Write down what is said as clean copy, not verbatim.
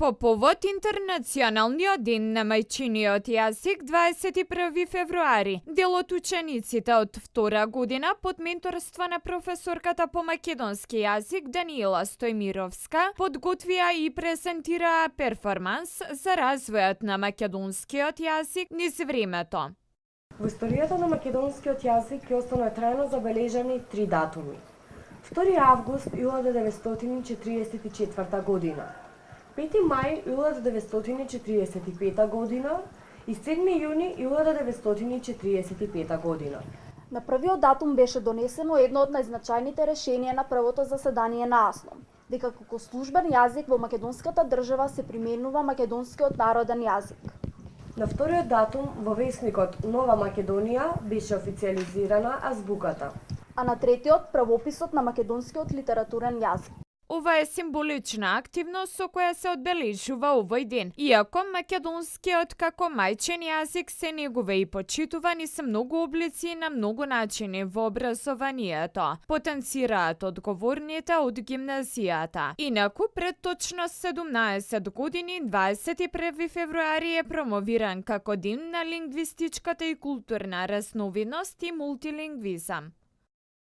По повод Интернационалниот ден на мајчиниот јазик 21 февруари, дел од учениците од втора година под менторство на професорката по македонски јазик Даниела Стојмировска подготвија и презентираа перформанс за развојот на македонскиот јазик низ времето. Во историјата на македонскиот јазик ќе останат трајно забележани три датуми. 2 август 1944 година, 5 мај 1945 година и 7 јуни 1945 година. На првиот датум беше донесено едно од најзначајните решенија на првото заседание на АСНОМ, дека како службен јазик во македонската држава се применува македонскиот народен јазик. На вториот датум во весникот Нова Македонија беше официјализирана азбуката. А на третиот правописот на македонскиот литературен јазик. Ова е символична активност со која се одбележува овој ден. Иако македонскиот како мајчин јазик се негува и почитуван и се многу облици на многу начини во образованието, потенцираат одговорните од гимназијата. Инаку пред точно 17 години 21 февруари е промовиран како ден на лингвистичката и културна разновидност и мултилингвизам.